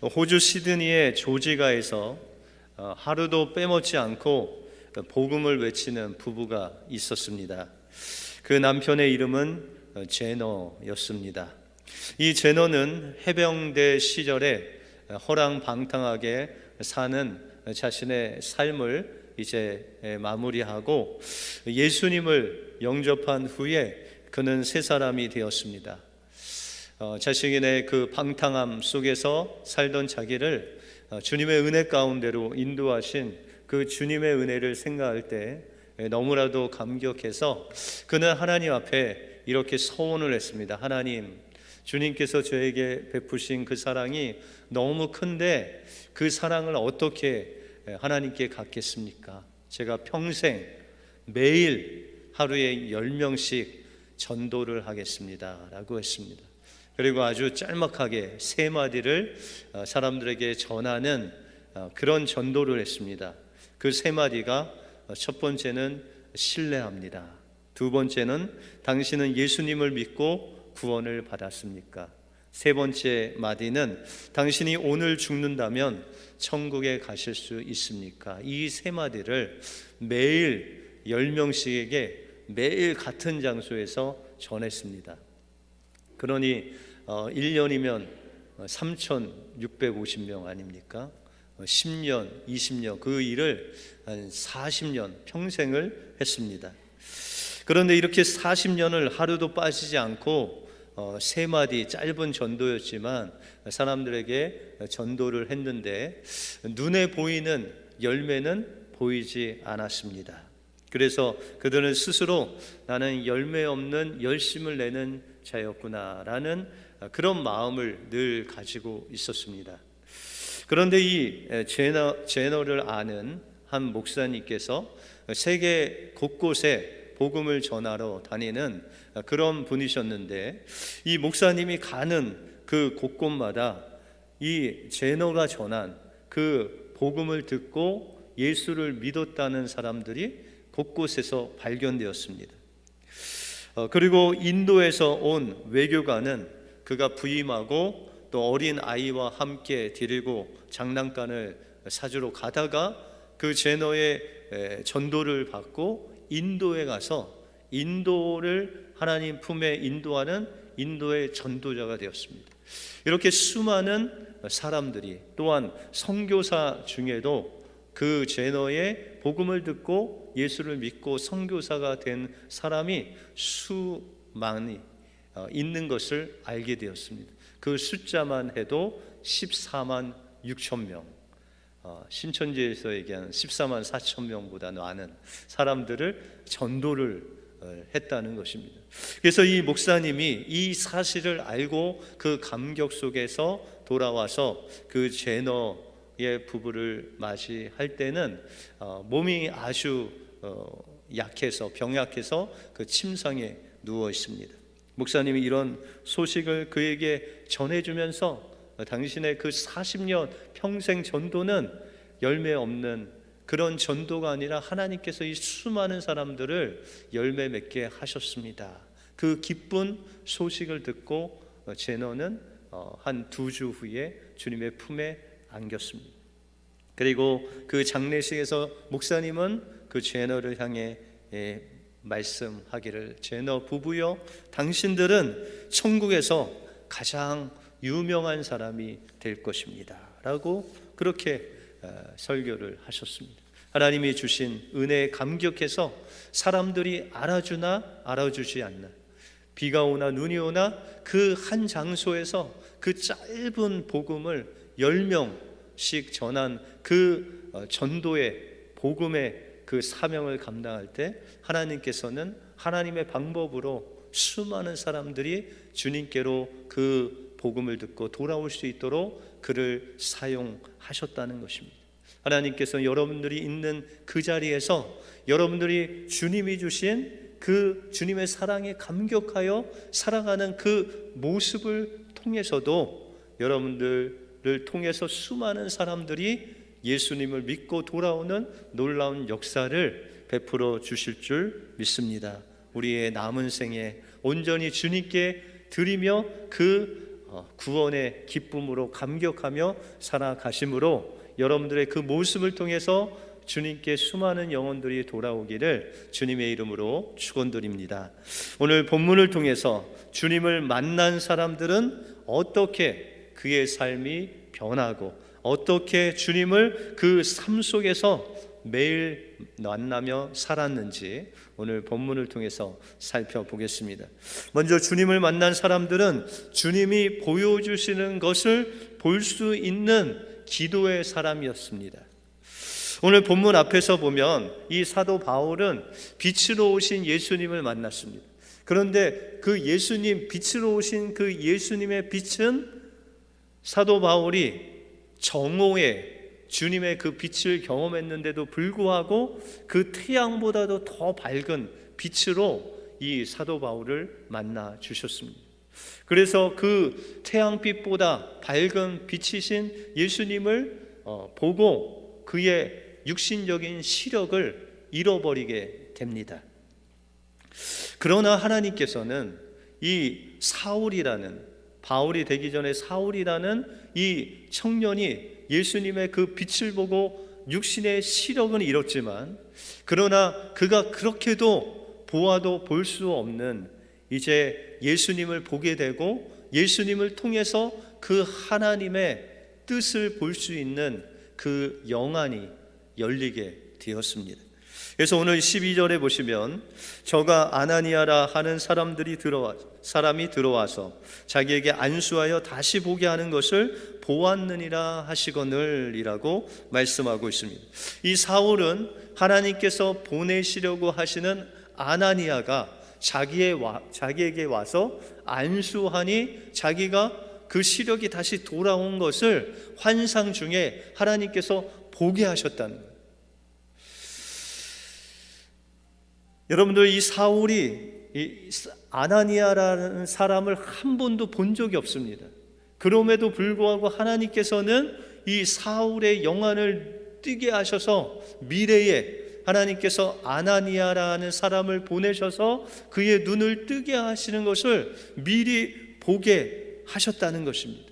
호주 시드니의 조지가에서 하루도 빼먹지 않고 복음을 외치는 부부가 있었습니다. 그 남편의 이름은 제너였습니다. 이 제너는 해병대 시절에 허랑방탕하게 사는 자신의 삶을 이제 마무리하고 예수님을 영접한 후에 그는 새 사람이 되었습니다. 자신의 그 방탕함 속에서 살던 자기를 주님의 은혜 가운데로 인도하신 그 주님의 은혜를 생각할 때 너무나도 감격해서 그는 하나님 앞에 이렇게 서원을 했습니다. 하나님, 주님께서 저에게 베푸신 그 사랑이 너무 큰데 그 사랑을 어떻게 하나님께 갚겠습니까? 제가 평생 매일 하루에 10명씩 전도를 하겠습니다 라고 했습니다. 그리고 아주 짤막하게 3마디를 사람들에게 전하는 그런 전도를 했습니다. 그 3마디가 첫 번째는 신뢰합니다. 두 번째는 당신은 예수님을 믿고 구원을 받았습니까? 세 번째 마디는 당신이 오늘 죽는다면 천국에 가실 수 있습니까? 이 3마디를 매일 10명씩에게 매일 같은 장소에서 전했습니다. 그러니 1년이면 3,650명 아닙니까? 10년, 20년 그 일을 한 40년 평생을 했습니다. 그런데 이렇게 40년을 하루도 빠지지 않고 3마디 짧은 전도였지만 사람들에게 전도를 했는데 눈에 보이는 열매는 보이지 않았습니다. 그래서 그들은 스스로 나는 열매 없는 열심을 내는 자였구나라는 그런 마음을 늘 가지고 있었습니다. 그런데 이 제너를 아는 한 목사님께서 세계 곳곳에 복음을 전하러 다니는 그런 분이셨는데 이 목사님이 가는 그 곳곳마다 이 제너가 전한 그 복음을 듣고 예수를 믿었다는 사람들이 곳곳에서 발견되었습니다. 그리고 인도에서 온 외교관은 그가 부임하고 또 어린 아이와 함께 데리고 장난감을 사주러 가다가 그 제너의 전도를 받고 인도에 가서 인도를 하나님 품에 인도하는 인도의 전도자가 되었습니다. 이렇게 수많은 사람들이 또한 선교사 중에도 그 제너의 복음을 듣고 예수를 믿고 선교사가 된 사람이 수많이 있는 것을 알게 되었습니다. 그 숫자만 해도 14만 6천 명, 신천지에서 얘기하는 14만 4천 명보다 많은 사람들을 전도를 했다는 것입니다. 그래서 이 목사님이 이 사실을 알고 그 감격 속에서 돌아와서 그 제너의 부부를 맞이할 때는 몸이 아주 약해서 병약해서 그 침상에 누워 있습니다. 목사님이 이런 소식을 그에게 전해주면서 당신의 그 40년 평생 전도는 열매 없는 그런 전도가 아니라 하나님께서 이 수많은 사람들을 열매 맺게 하셨습니다. 그 기쁜 소식을 듣고 제너는 한 2주 후에 주님의 품에 안겼습니다. 그리고 그 장례식에서 목사님은 그 제너를 향해 말씀하기를, 제너 부부여, 당신들은 천국에서 가장 유명한 사람이 될 것입니다 라고 그렇게 설교를 하셨습니다. 하나님이 주신 은혜에 감격해서 사람들이 알아주나 알아주지 않나, 비가 오나 눈이 오나 그 한 장소에서 그 짧은 복음을 10명씩 전한 그 전도의 복음의 그 사명을 감당할 때 하나님께서는 하나님의 방법으로 수많은 사람들이 주님께로 그 복음을 듣고 돌아올 수 있도록 그를 사용하셨다는 것입니다. 하나님께서 여러분들이 있는 그 자리에서 여러분들이 주님이 주신 그 주님의 사랑에 감격하여 살아가는 그 모습을 통해서도 여러분들을 통해서 수많은 사람들이 예수님을 믿고 돌아오는 놀라운 역사를 베풀어 주실 줄 믿습니다. 우리의 남은 생에 온전히 주님께 드리며 그 구원의 기쁨으로 감격하며 살아가심으로 여러분들의 그 모습을 통해서 주님께 수많은 영혼들이 돌아오기를 주님의 이름으로 축원드립니다. 오늘 본문을 통해서 주님을 만난 사람들은 어떻게 그의 삶이 변하고 어떻게 주님을 그 삶 속에서 매일 만나며 살았는지 오늘 본문을 통해서 살펴보겠습니다. 먼저 주님을 만난 사람들은 주님이 보여주시는 것을 볼 수 있는 기도의 사람이었습니다. 오늘 본문 앞에서 보면 이 사도 바울은 빛으로 오신 예수님을 만났습니다. 그런데 그 예수님, 빛으로 오신 그 예수님의 빛은 사도 바울이 정오에 주님의 그 빛을 경험했는데도 불구하고 그 태양보다도 더 밝은 빛으로 이 사도 바울을 만나 주셨습니다. 그래서 그 태양빛보다 밝은 빛이신 예수님을 보고 그의 육신적인 시력을 잃어버리게 됩니다. 그러나 하나님께서는 이 사울이라는, 바울이 되기 전에 사울이라는 이 청년이 예수님의 그 빛을 보고 육신의 시력은 잃었지만, 그러나 그가 그렇게도 보아도 볼 수 없는 이제 예수님을 보게 되고 예수님을 통해서 그 하나님의 뜻을 볼 수 있는 그 영안이 열리게 되었습니다. 그래서 오늘 12절에 보시면 저가 아나니아라 하는 사람이 들어와서 자기에게 안수하여 다시 보게 하는 것을 보았느니라 하시거늘이라고 말씀하고 있습니다. 이 사울은 하나님께서 보내시려고 하시는 아나니아가 자기에게 와서 안수하니 자기가 그 시력이 다시 돌아온 것을 환상 중에 하나님께서 보게 하셨다는 거예요. 여러분들, 이 사울이 이 아나니아라는 사람을 한 번도 본 적이 없습니다. 그럼에도 불구하고 하나님께서는 이 사울의 영안을 뜨게 하셔서 미래에 하나님께서 아나니아라는 사람을 보내셔서 그의 눈을 뜨게 하시는 것을 미리 보게 하셨다는 것입니다.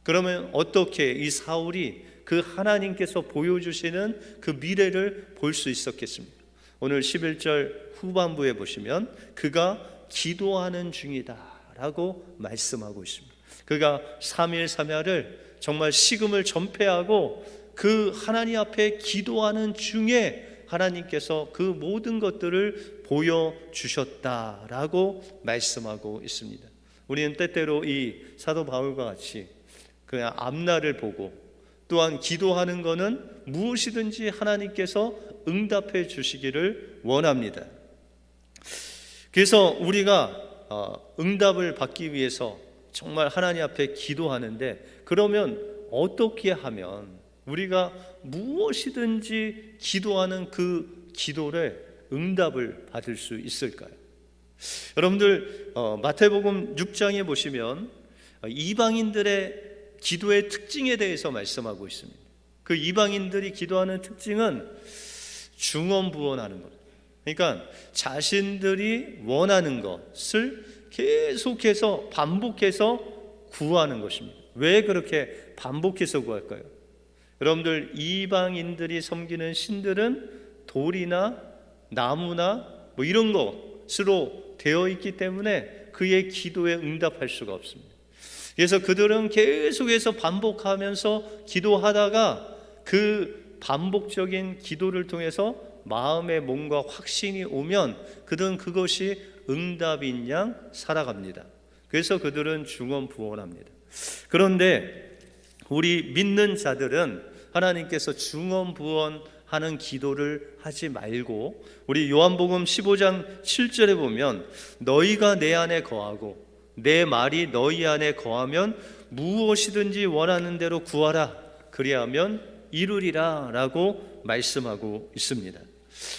그러면 어떻게 이 사울이 그 하나님께서 보여주시는 그 미래를 볼 수 있었겠습니까? 오늘 11절 후반부에 보시면 그가 기도하는 중이다 라고 말씀하고 있습니다. 그가 3일 3야를 정말 식음을 전폐하고 그 하나님 앞에 기도하는 중에 하나님께서 그 모든 것들을 보여주셨다라고 말씀하고 있습니다. 우리는 때때로 이 사도 바울과 같이 그냥 앞날을 보고 또한 기도하는 것은 무엇이든지 하나님께서 응답해 주시기를 원합니다. 그래서 우리가 응답을 받기 위해서 정말 하나님 앞에 기도하는데, 그러면 어떻게 하면 우리가 무엇이든지 기도하는 그 기도를 응답을 받을 수 있을까요? 여러분들, 마태복음 6장에 보시면 이방인들의 기도의 특징에 대해서 말씀하고 있습니다. 그 이방인들이 기도하는 특징은 중언부언하는 것. 그러니까 자신들이 원하는 것을 계속해서 반복해서 구하는 것입니다. 왜 그렇게 반복해서 구할까요? 여러분들, 이방인들이 섬기는 신들은 돌이나 나무나 뭐 이런 것으로 되어 있기 때문에 그의 기도에 응답할 수가 없습니다. 그래서 그들은 계속해서 반복하면서 기도하다가 그 반복적인 기도를 통해서 마음에 뭔가 확신이 오면 그들은 그것이 응답인 양 살아갑니다. 그래서 그들은 중언부언합니다. 그런데 우리 믿는 자들은 하나님께서 중언부언하는 기도를 하지 말고, 우리 요한복음 15장 7절에 보면 너희가 내 안에 거하고 내 말이 너희 안에 거하면 무엇이든지 원하는 대로 구하라, 그리하면 이루리라 라고 말씀하고 있습니다.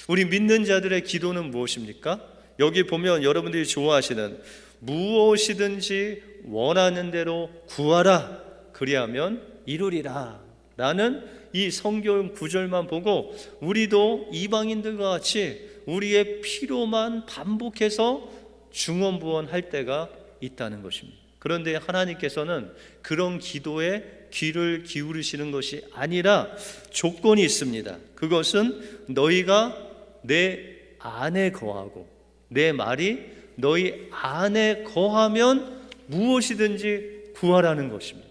우리 믿는 자들의 기도는 무엇입니까? 여기 보면 여러분들이 좋아하시는 무엇이든지 원하는 대로 구하라, 그리하면 이루리라 라는 이 성경 구절만 보고 우리도 이방인들과 같이 우리의 필요만 반복해서 중언부언할 때가 있다는 것입니다. 그런데 하나님께서는 그런 기도에 귀를 기울이시는 것이 아니라 조건이 있습니다. 그것은 너희가 내 안에 거하고 내 말이 너희 안에 거하면 무엇이든지 구하라는 것입니다.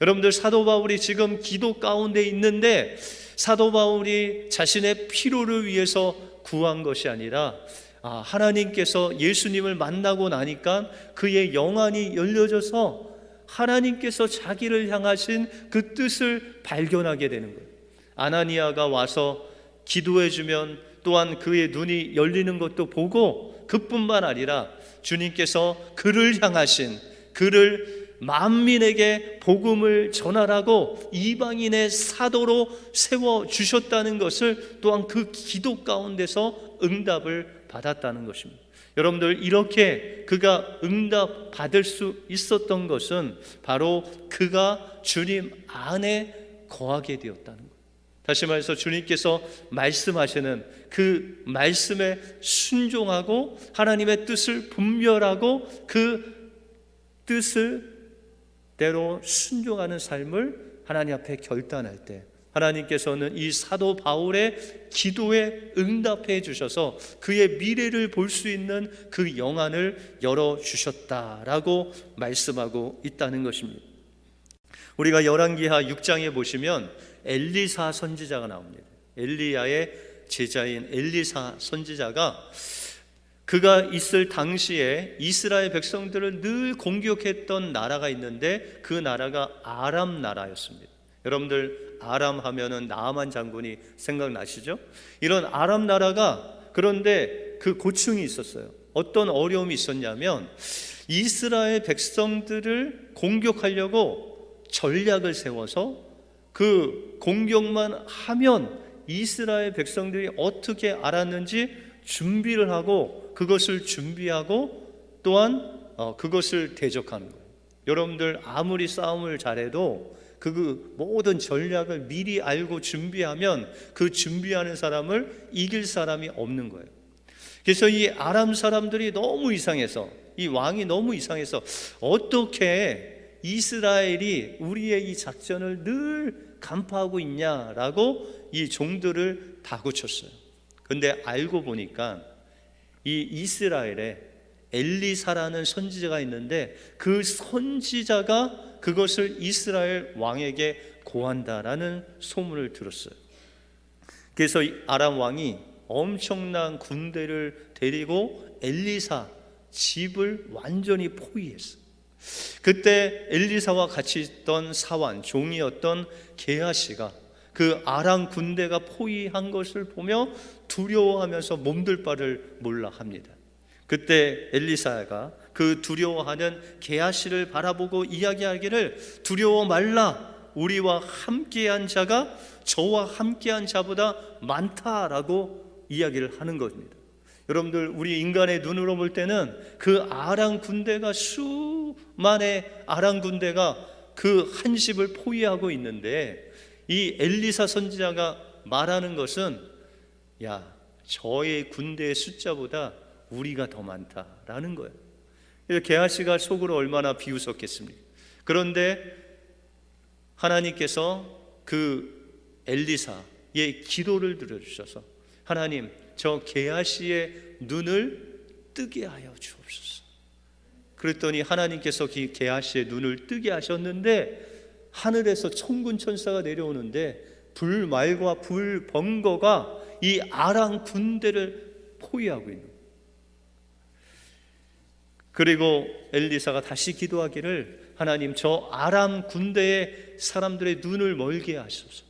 여러분들, 사도 바울이 지금 기도 가운데 있는데 사도 바울이 자신의 필요를 위해서 구한 것이 아니라 하나님께서 예수님을 만나고 나니까 그의 영안이 열려져서 하나님께서 자기를 향하신 그 뜻을 발견하게 되는 거예요. 아나니아가 와서 기도해주면 또한 그의 눈이 열리는 것도 보고, 그뿐만 아니라 주님께서 그를 향하신, 그를 만민에게 복음을 전하라고 이방인의 사도로 세워주셨다는 것을 또한 그 기도 가운데서 응답을 받았다는 것입니다. 여러분들, 이렇게 그가 응답 받을 수 있었던 것은 바로 그가 주님 안에 거하게 되었다는 거예요. 다시 말해서 주님께서 말씀하시는 그 말씀에 순종하고 하나님의 뜻을 분별하고 그 뜻을 대로 순종하는 삶을 하나님 앞에 결단할 때 하나님께서는 이 사도 바울의 기도에 응답해 주셔서 그의 미래를 볼 수 있는 그 영안을 열어주셨다라고 말씀하고 있다는 것입니다. 우리가 열왕기하 6장에 보시면 엘리사 선지자가 나옵니다. 엘리야의 제자인 엘리사 선지자가 그가 있을 당시에 이스라엘 백성들을 늘 공격했던 나라가 있는데 그 나라가 아람 나라였습니다. 여러분들, 아람 하면은 나아만 장군이 생각나시죠? 이런 아람 나라가, 그런데 그 고충이 있었어요. 어떤 어려움이 있었냐면 이스라엘 백성들을 공격하려고 전략을 세워서 그 공격만 하면 이스라엘 백성들이 어떻게 알았는지 준비를 하고 그것을 준비하고 또한 그것을 대적하는 거예요. 여러분들, 아무리 싸움을 잘해도 그 모든 전략을 미리 알고 준비하면 그 준비하는 사람을 이길 사람이 없는 거예요. 그래서 이 아람 사람들이 너무 이상해서, 이 왕이 너무 이상해서 어떻게 이스라엘이 우리의 이 작전을 늘 간파하고 있냐라고 이 종들을 다그쳤어요. 근데 알고 보니까 이 이스라엘에 엘리사라는 선지자가 있는데 그 선지자가 그것을 이스라엘 왕에게 고한다라는 소문을 들었어요. 그래서 아람 왕이 엄청난 군대를 데리고 엘리사 집을 완전히 포위했어요. 그때 엘리사와 같이 있던 사환, 종이었던 게하시가 그 아람 군대가 포위한 것을 보며 두려워하면서 몸둘 바를 몰라 합니다. 그때 엘리사가 그 두려워하는 게하시를 바라보고 이야기하기를, 두려워 말라, 우리와 함께한 자가 저와 함께한 자보다 많다라고 이야기를 하는 겁니다. 여러분들, 우리 인간의 눈으로 볼 때는 그 아람 군대가, 수만의 아람 군대가 그 한 집을 포위하고 있는데 이 엘리사 선지자가 말하는 것은, 야, 저의 군대의 숫자보다 우리가 더 많다라는 거예요. 그래서 게하시가 속으로 얼마나 비웃었겠습니까? 그런데 하나님께서 그 엘리사의 기도를 들어주셔서, 하나님, 저 게하시의 눈을 뜨게 하여 주옵소서. 그랬더니 하나님께서 게하시의 눈을 뜨게 하셨는데 하늘에서 천군 천사가 내려오는데 불말과 불번거가 이 아람 군대를 포위하고 있는 거예요. 그리고 엘리사가 다시 기도하기를, 하나님, 저 아람 군대의 사람들의 눈을 멀게 하소서.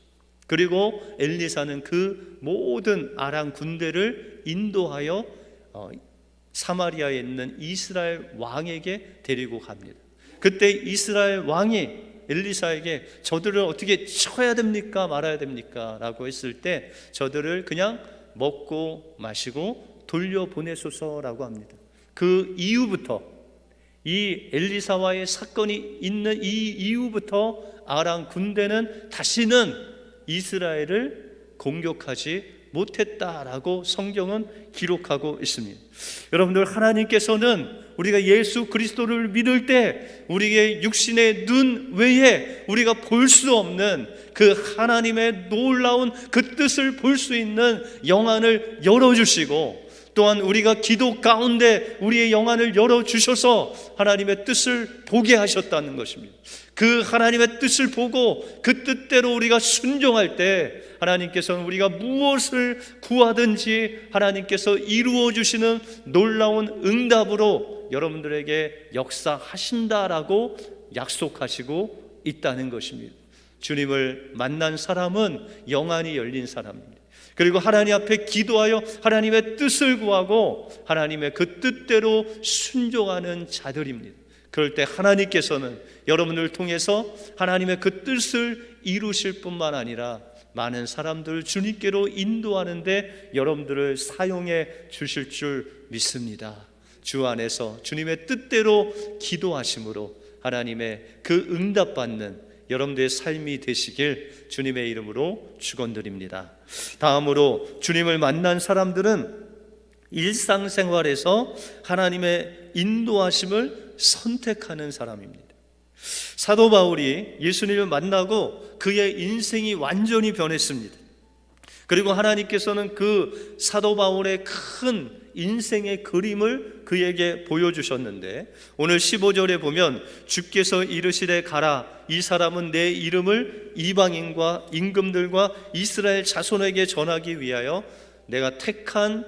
그리고 엘리사는 그 모든 아람 군대를 인도하여 사마리아에 있는 이스라엘 왕에게 데리고 갑니다. 그때 이스라엘 왕이 엘리사에게 저들을 어떻게 쳐야 됩니까? 말아야 됩니까? 라고 했을 때 저들을 그냥 먹고 마시고 돌려보내소서라고 합니다. 그 이후부터, 이 엘리사와의 사건이 있는 이 이후부터 아람 군대는 다시는 이스라엘을 공격하지 못했다라고 성경은 기록하고 있습니다. 여러분들, 하나님께서는 우리가 예수 그리스도를 믿을 때 우리의 육신의 눈 외에 우리가 볼 수 없는 그 하나님의 놀라운 그 뜻을 볼 수 있는 영안을 열어주시고, 또한 우리가 기도 가운데 우리의 영안을 열어주셔서 하나님의 뜻을 보게 하셨다는 것입니다. 그 하나님의 뜻을 보고 그 뜻대로 우리가 순종할 때 하나님께서는 우리가 무엇을 구하든지 하나님께서 이루어 주시는 놀라운 응답으로 여러분들에게 역사하신다라고 약속하시고 있다는 것입니다. 주님을 만난 사람은 영안이 열린 사람입니다. 그리고 하나님 앞에 기도하여 하나님의 뜻을 구하고 하나님의 그 뜻대로 순종하는 자들입니다. 그럴 때 하나님께서는 여러분을 통해서 하나님의 그 뜻을 이루실 뿐만 아니라 많은 사람들을 주님께로 인도하는데 여러분들을 사용해 주실 줄 믿습니다. 주 안에서 주님의 뜻대로 기도하심으로 하나님의 그 응답받는 여러분들의 삶이 되시길 주님의 이름으로 축원드립니다. 다음으로 주님을 만난 사람들은 일상생활에서 하나님의 인도하심을 선택하는 사람입니다. 사도 바울이 예수님을 만나고 그의 인생이 완전히 변했습니다. 그리고 하나님께서는 그 사도 바울의 큰 인생의 그림을 그에게 보여주셨는데, 오늘 15절에 보면 주께서 이르시되 가라, 이 사람은 내 이름을 이방인과 임금들과 이스라엘 자손에게 전하기 위하여 내가 택한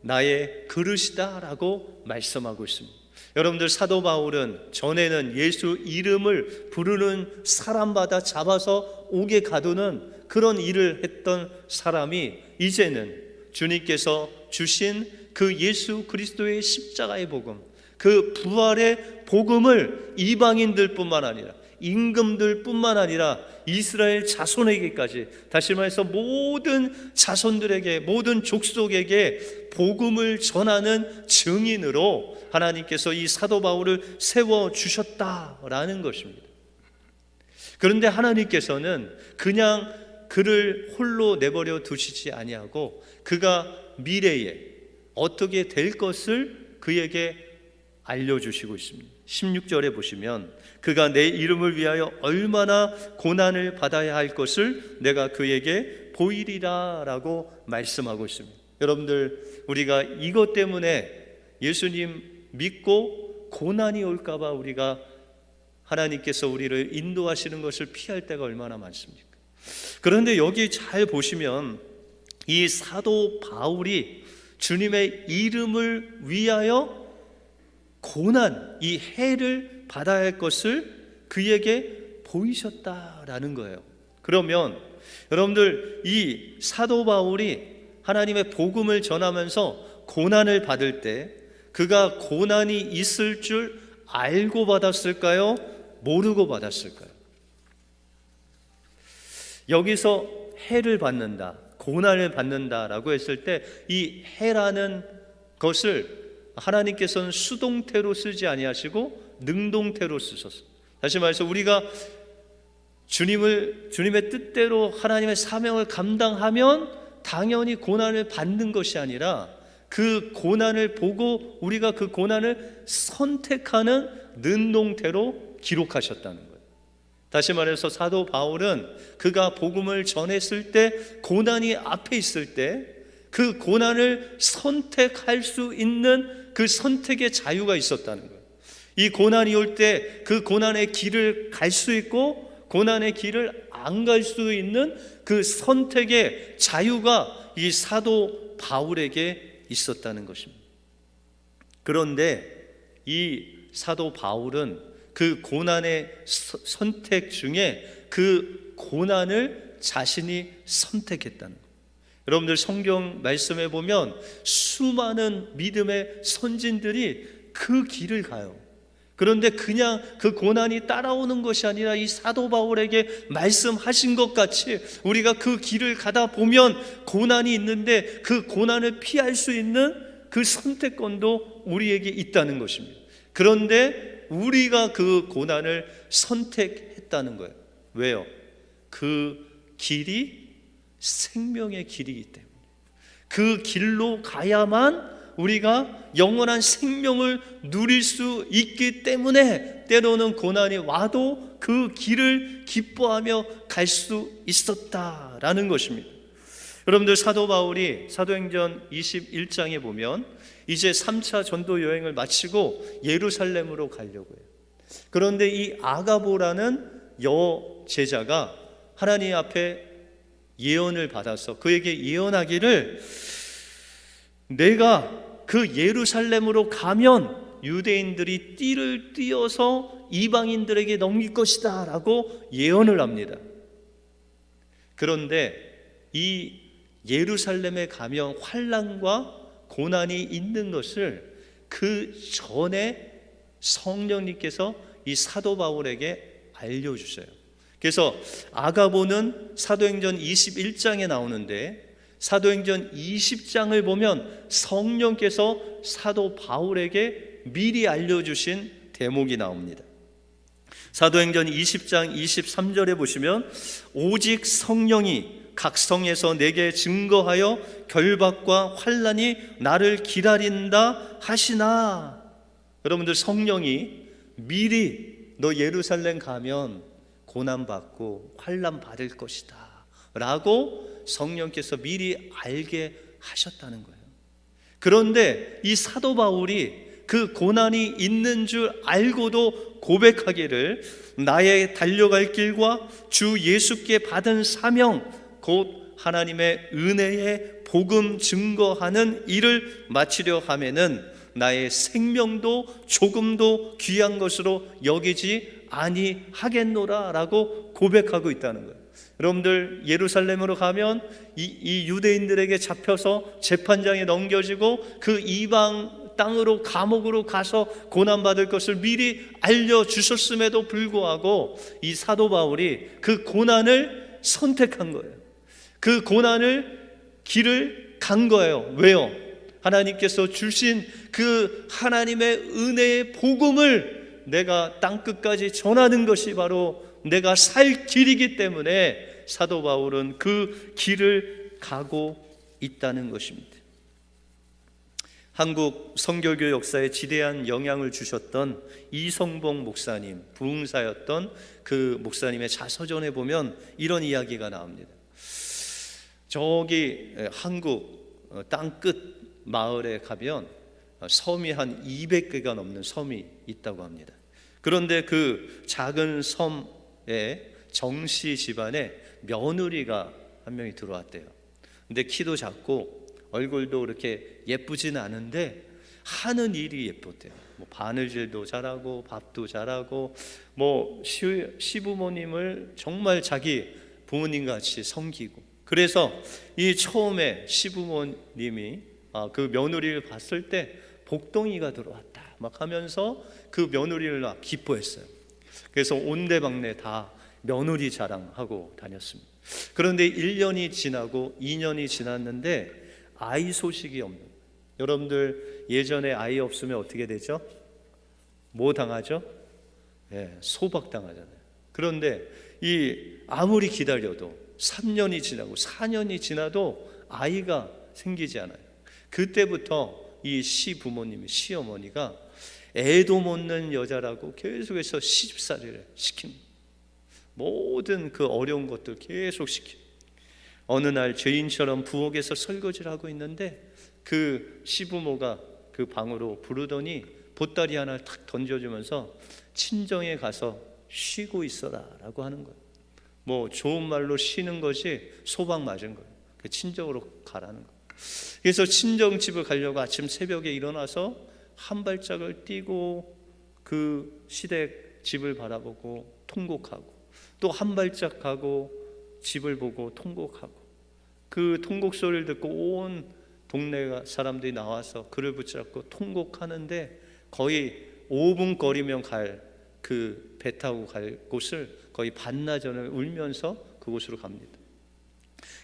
나의 그릇이다 라고 말씀하고 있습니다. 여러분들, 사도 바울은 전에는 예수 이름을 부르는 사람마다 잡아서 옥에 가두는 그런 일을 했던 사람이 이제는 주님께서 주신 그 예수 그리스도의 십자가의 복음, 그 부활의 복음을 이방인들뿐만 아니라 임금들뿐만 아니라 이스라엘 자손에게까지, 다시 말해서 모든 자손들에게, 모든 족속에게 복음을 전하는 증인으로 하나님께서 이 사도 바울을 세워주셨다라는 것입니다. 그런데 하나님께서는 그냥 그를 홀로 내버려 두시지 아니하고 그가 미래에 어떻게 될 것을 그에게 알려주시고 있습니다. 16절에 보시면 그가 내 이름을 위하여 얼마나 고난을 받아야 할 것을 내가 그에게 보이리라 라고 말씀하고 있습니다. 여러분들, 우리가 이것 때문에 예수님 믿고 고난이 올까봐 우리가 하나님께서 우리를 인도하시는 것을 피할 때가 얼마나 많습니까? 그런데 여기 잘 보시면 이 사도 바울이 주님의 이름을 위하여 고난, 이 해를 받아야 할 것을 그에게 보이셨다라는 거예요. 그러면 여러분들, 이 사도 바울이 하나님의 복음을 전하면서 고난을 받을 때 그가 고난이 있을 줄 알고 받았을까요? 모르고 받았을까요? 여기서 해를 받는다, 고난을 받는다라고 했을 때 이 해라는 것을 하나님께서는 수동태로 쓰지 아니하시고 능동태로 쓰셨어요. 다시 말해서 우리가 주님의 뜻대로 하나님의 사명을 감당하면 당연히 고난을 받는 것이 아니라 그 고난을 보고 우리가 그 고난을 선택하는 능동태로 기록하셨다는 거예요. 다시 말해서 사도 바울은 그가 복음을 전했을 때, 고난이 앞에 있을 때 그 고난을 선택할 수 있는 그 선택의 자유가 있었다는 거예요. 이 고난이 올 때 그 고난의 길을 갈 수 있고 고난의 길을 안 갈 수 있는 그 선택의 자유가 이 사도 바울에게 있었다는 것입니다. 그런데 이 사도 바울은 그 고난의 선택 중에 그 고난을 자신이 선택했다는 거예요. 여러분들, 성경 말씀에 보면 수많은 믿음의 선진들이 그 길을 가요. 그런데 그냥 그 고난이 따라오는 것이 아니라 이 사도 바울에게 말씀하신 것 같이 우리가 그 길을 가다 보면 고난이 있는데 그 고난을 피할 수 있는 그 선택권도 우리에게 있다는 것입니다. 그런데 우리가 그 고난을 선택했다는 거예요. 왜요? 그 길이 생명의 길이기 때문에 그 길로 가야만 우리가 영원한 생명을 누릴 수 있기 때문에 때로는 고난이 와도 그 길을 기뻐하며 갈 수 있었다라는 것입니다. 여러분들, 사도 바울이 사도행전 21장에 보면 이제 3차 전도 여행을 마치고 예루살렘으로 가려고 해요. 그런데 이 아가보라는 여제자가 하나님 앞에 예언을 받아서 그에게 예언하기를, 내가 그 예루살렘으로 가면 유대인들이 띠를 띄어서 이방인들에게 넘길 것이다 라고 예언을 합니다. 그런데 이 예루살렘에 가면 환난과 고난이 있는 것을 그 전에 성령님께서 이 사도 바울에게 알려주셔요. 그래서 아가보는 사도행전 21장에 나오는데 사도행전 20장을 보면 성령께서 사도 바울에게 미리 알려주신 대목이 나옵니다. 사도행전 20장 23절에 보시면 오직 성령이 각 성에서 내게 증거하여 결박과 환난이 나를 기다린다 하시나. 여러분들, 성령이 미리 너 예루살렘 가면 고난받고 환난 받을 것이다 라고 성령께서 미리 알게 하셨다는 거예요. 그런데 이 사도 바울이 그 고난이 있는 줄 알고도 고백하기를, 나의 달려갈 길과 주 예수께 받은 사명 곧 하나님의 은혜의 복음 증거하는 일을 마치려 하면은 나의 생명도 조금도 귀한 것으로 여기지 아니하겠노라 라고 고백하고 있다는 거예요. 여러분들, 예루살렘으로 가면 이 유대인들에게 잡혀서 재판장에 넘겨지고 그 이방 땅으로 감옥으로 가서 고난받을 것을 미리 알려주셨음에도 불구하고 이 사도 바울이 그 고난을 선택한 거예요. 그 고난을 길을 간 거예요. 왜요? 하나님께서 주신 그 하나님의 은혜의 복음을 내가 땅끝까지 전하는 것이 바로 내가 살 길이기 때문에 사도 바울은 그 길을 가고 있다는 것입니다. 한국 선교교 역사에 지대한 영향을 주셨던 이성봉 목사님, 부흥사였던 그 목사님의 자서전에 보면 이런 이야기가 나옵니다. 저기 한국 땅끝 마을에 가면 섬이 한 200개가 넘는 섬이 있다고 합니다. 그런데 그 작은 섬에 정씨 집안에 며느리가 한 명이 들어왔대요. 근데 키도 작고 얼굴도 그렇게 예쁘진 않은데 하는 일이 예뻤대요. 뭐 바느질도 잘하고 밥도 잘하고 뭐 시부모님을 정말 자기 부모님 같이 섬기고. 그래서 이 처음에 시부모님이 그 며느리를 봤을 때 복덩이가 들어왔다 막 하면서 그 며느리를 막 기뻐했어요. 그래서 온데방네 다 며느리 자랑하고 다녔습니다. 그런데 1년이 지나고 2년이 지났는데 아이 소식이 없는. 여러분들, 예전에 아이 없으면 어떻게 되죠? 뭐 당하죠? 소박당하잖아요. 그런데 아무리 기다려도 3년이 지나고 4년이 지나도 아이가 생기지 않아요. 그때부터 이 시부모님이, 시어머니가 애도 못 낳는 여자라고 계속해서 시집살이를 시킵니다. 모든 그 어려운 것들 계속 시킵니다. 어느 날 죄인처럼 부엌에서 설거지를 하고 있는데 그 시부모가 그 방으로 부르더니 보따리 하나 탁 던져주면서 친정에 가서 쉬고 있어라 라고 하는 거예요. 뭐 좋은 말로 쉬는 것이 소방 맞은 거예요. 그 친정으로 가라는 거예요. 그래서 친정집을 가려고 아침 새벽에 일어나서 한 발짝을 뛰고 그 시댁 집을 바라보고 통곡하고, 또 한 발짝 가고 집을 보고 통곡하고, 그 통곡 소리를 듣고 온 동네 사람들이 나와서 그를 붙잡고 통곡하는데 거의 5분 거리면 갈 그 배 타고 갈 곳을 거의 반나절을 울면서 그곳으로 갑니다.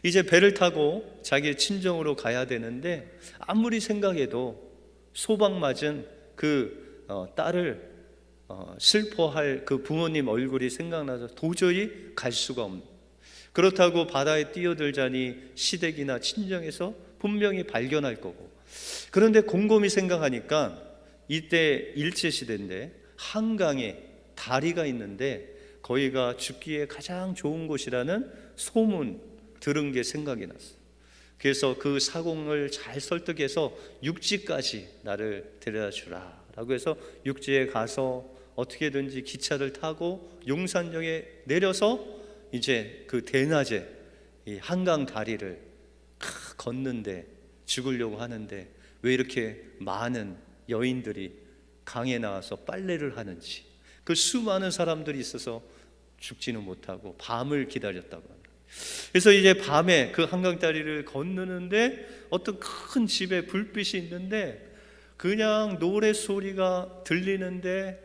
이제 배를 타고 자기 친정으로 가야 되는데 아무리 생각해도 소방 맞은 그 딸을 슬퍼할 그 부모님 얼굴이 생각나서 도저히 갈 수가 없는. 그렇다고 바다에 뛰어들자니 시댁이나 친정에서 분명히 발견할 거고 그런데 곰곰이 생각하니까 이때 일제시대인데 한강에 다리가 있는데 거기가 죽기에 가장 좋은 곳이라는 소문 들은 게 생각이 났어요. 그래서 그 사공을 잘 설득해서 육지까지 나를 데려다 주라 라고 해서 육지에 가서 어떻게든지 기차를 타고 용산역에 내려서 이제 그 대낮에 이 한강 다리를 걷는데 죽으려고 하는데 왜 이렇게 많은 여인들이 강에 나와서 빨래를 하는지, 그 수많은 사람들이 있어서 죽지는 못하고 밤을 기다렸다고 합니다. 그래서 이제 밤에 그 한강다리를 건너는데 어떤 큰 집에 불빛이 있는데 그냥 노래소리가 들리는데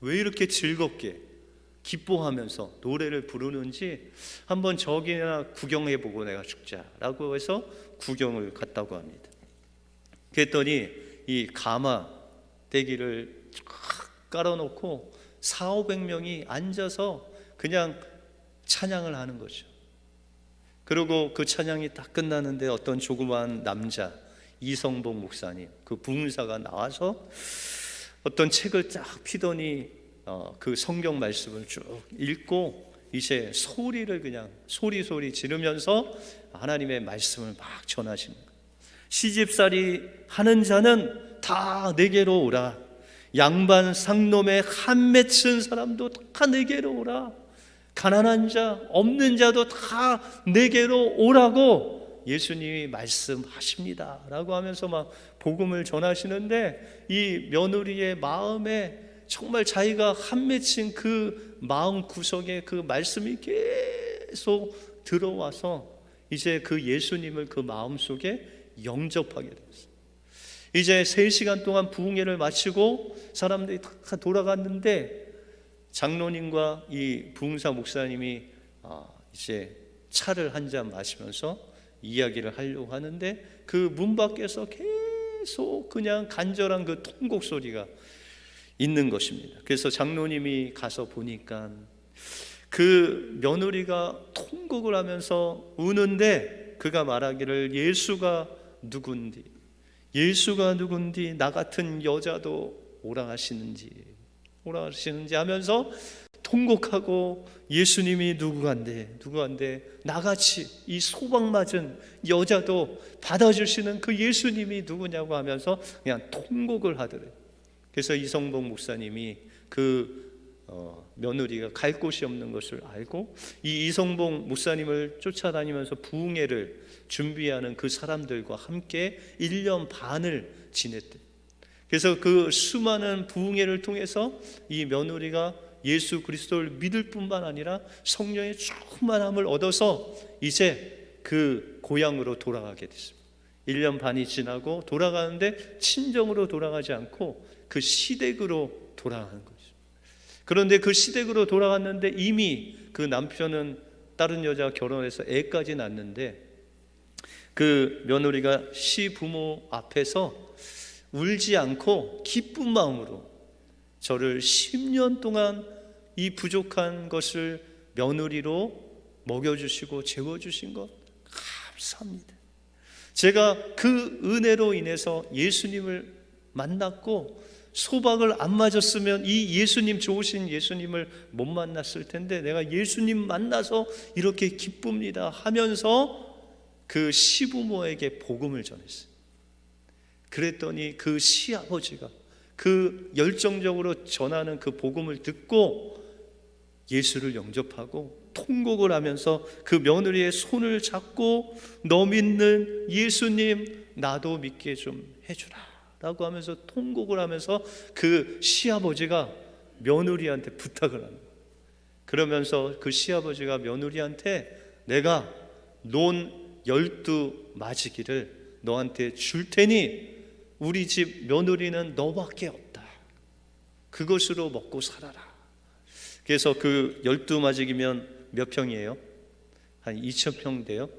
왜 이렇게 즐겁게 기뻐하면서 노래를 부르는지 한번 저기나 구경해보고 내가 죽자라고 해서 구경을 갔다고 합니다. 그랬더니 이 가마 대기를 쫙 깔아놓고 400~500명이 앉아서 그냥 찬양을 하는 거죠. 그리고 그 찬양이 딱 끝나는데 어떤 조그마한 남자 이성복 목사님, 그 부흥사가 나와서 어떤 책을 쫙 피더니 그 성경 말씀을 쭉 읽고 이제 소리를 그냥 소리 지르면서 하나님의 말씀을 막 전하시는 거예요. 시집살이 하는 자는 다 내게로 오라. 양반 상놈에 한 맺힌 사람도 다 내게로 오라. 가난한 자 없는 자도 다 내게로 오라고 예수님이 말씀하십니다 라고 하면서 막 복음을 전하시는데 이 며느리의 마음에 정말 자기가 한 맺힌 그 마음 구석에 그 말씀이 계속 들어와서 이제 그 예수님을 그 마음속에 영접하게 됐어요. 이제 3시간 동안 부흥회를 마치고 사람들이 다 돌아갔는데 장로님과 이 부흥사 목사님이 이제 차를 한 잔 마시면서 이야기를 하려고 하는데 그 문 밖에서 계속 그냥 간절한 그 통곡 소리가 있는 것입니다. 그래서 장로님이 가서 보니까 그 며느리가 통곡을 하면서 우는데 그가 말하기를 예수가 누군디 나 같은 여자도 오라 하시는지 하면서 통곡하고 예수님이 누구간데 나같이 이 소방 맞은 여자도 받아주시는 그 예수님이 누구냐고 하면서 그냥 통곡을 하더래요. 그래서 이성복 목사님이 그 며느리가 갈 곳이 없는 것을 알고 이 이성복 목사님을 쫓아다니면서 부흥회를 준비하는 그 사람들과 함께 1년 반을 지냈대요. 그래서 그 수많은 부흥회를 통해서 이 며느리가 예수 그리스도를 믿을 뿐만 아니라 성령의 충만함을 얻어서 이제 그 고향으로 돌아가게 됐습니다. 1년 반이 지나고 돌아가는데 친정으로 돌아가지 않고 그 시댁으로 돌아가는 거죠. 그런데 그 시댁으로 돌아갔는데 이미 그 남편은 다른 여자와 결혼해서 애까지 낳았는데 그 며느리가 시부모 앞에서 울지 않고 기쁜 마음으로 저를 10년 동안 이 부족한 것을 며느리로 먹여주시고 재워주신 것 감사합니다. 제가 그 은혜로 인해서 예수님을 만났고 소박을 안 맞았으면 이 예수님, 좋으신 예수님을 못 만났을 텐데 내가 예수님 만나서 이렇게 기쁩니다 하면서 그 시부모에게 복음을 전했어요. 그랬더니 그 시아버지가 그 열정적으로 전하는 그 복음을 듣고 예수를 영접하고 통곡을 하면서 그 며느리의 손을 잡고 너 믿는 예수님 나도 믿게 좀 해주라 라고 하면서 통곡을 하면서 그 시아버지가 며느리한테 부탁을 하는 거예요. 그러면서 그 시아버지가 며느리한테 내가 논 12마지기를 너한테 줄 테니 우리 집 며느리는 너밖에 없다. 그것으로 먹고 살아라. 그래서 그 12마지기면 몇 평이에요? 한 2,000평 돼요.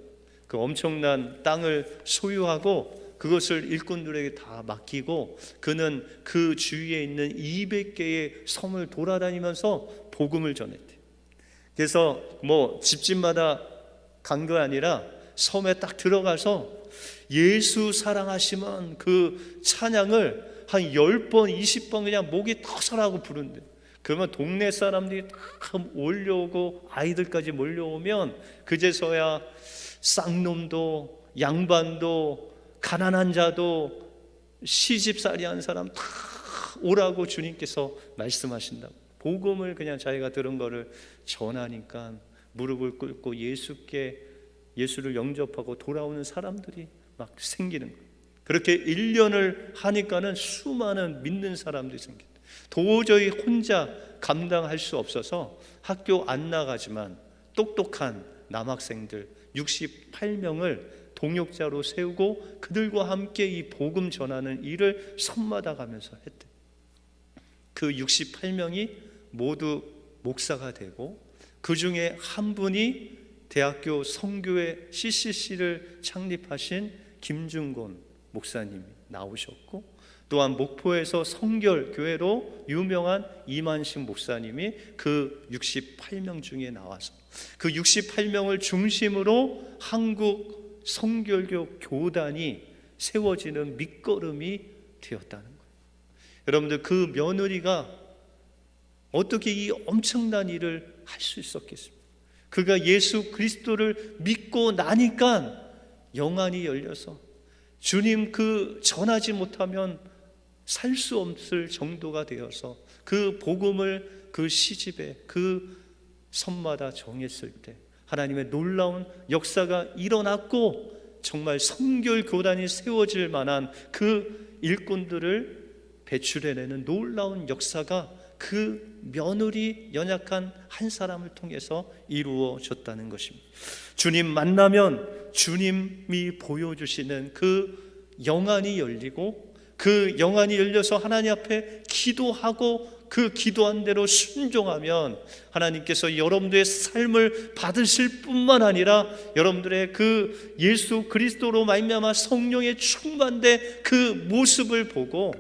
그 엄청난 땅을 소유하고 그것을 일꾼들에게 다 맡기고 그는 그 주위에 있는 200개의 섬을 돌아다니면서 복음을 전했대. 그래서 뭐 집집마다 간 거 아니라 섬에 딱 들어가서 예수 사랑하시면 그 찬양을 한 10번, 20번 그냥 목이 터서라고 부른대. 그러면 동네 사람들이 다 몰려오고 아이들까지 몰려오면 그제서야 쌍놈도 양반도 가난한 자도 시집살이 한 사람 다 오라고 주님께서 말씀하신다고. 복음을 그냥 자기가 들은 거를 전하니까 무릎을 꿇고 예수를 영접하고 돌아오는 사람들이 막 생기는 거예요. 그렇게 1년을 하니까는 수많은 믿는 사람들이 생깁니다. 도저히 혼자 감당할 수 없어서 학교 안 나가지만 똑똑한 남학생들 68명을 동역자로 세우고 그들과 함께 이 복음 전하는 일을 손마다 가면서 했대. 그 68명이 모두 목사가 되고 그 중에 한 분이 대학교 성교회 CCC를 창립하신 김중곤 목사님이 나오셨고, 또한 목포에서 성결교회로 유명한 이만식 목사님이 그 68명 중에 나와서 그 68명을 중심으로 한국 성결교 교단이 세워지는 밑거름이 되었다는 거예요. 여러분들, 그 며느리가 어떻게 이 엄청난 일을 할 수 있었겠습니까? 그가 예수 그리스도를 믿고 나니까 영안이 열려서 주님 그 전하지 못하면 살 수 없을 정도가 되어서 그 복음을 그 시집에 그 섬마다 정했을 때 하나님의 놀라운 역사가 일어났고, 정말 성결 교단이 세워질 만한 그 일꾼들을 배출해내는 놀라운 역사가 그 며느리 연약한 한 사람을 통해서 이루어졌다는 것입니다. 주님 만나면 주님이 보여주시는 그 영안이 열리고, 그 영안이 열려서 하나님 앞에 기도하고 그 기도한 대로 순종하면 하나님께서 여러분들의 삶을 받으실 뿐만 아니라 여러분들의 그 예수 그리스도로 말미암아 성령의 충만된 그 모습을 보고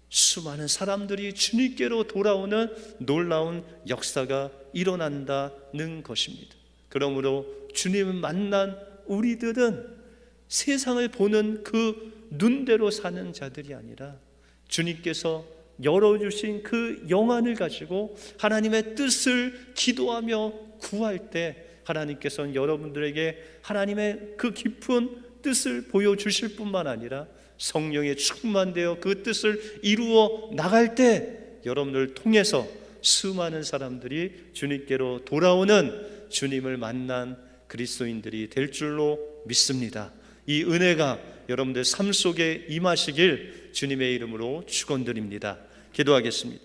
수많은 사람들이 주님께로 돌아오는 놀라운 역사가 일어난다는 것입니다. 그러므로 주님을 만난 우리들은 세상을 보는 그 눈대로 사는 자들이 아니라 주님께서 열어주신 그 영안을 가지고 하나님의 뜻을 기도하며 구할 때 하나님께서는 여러분들에게 하나님의 그 깊은 뜻을 보여주실 뿐만 아니라 성령에 충만되어 그 뜻을 이루어 나갈 때 여러분들을 통해서 수많은 사람들이 주님께로 돌아오는 주님을 만난 그리스도인들이 될 줄로 믿습니다. 이 은혜가 여러분들 삶 속에 임하시길 주님의 이름으로 축원드립니다. 기도하겠습니다.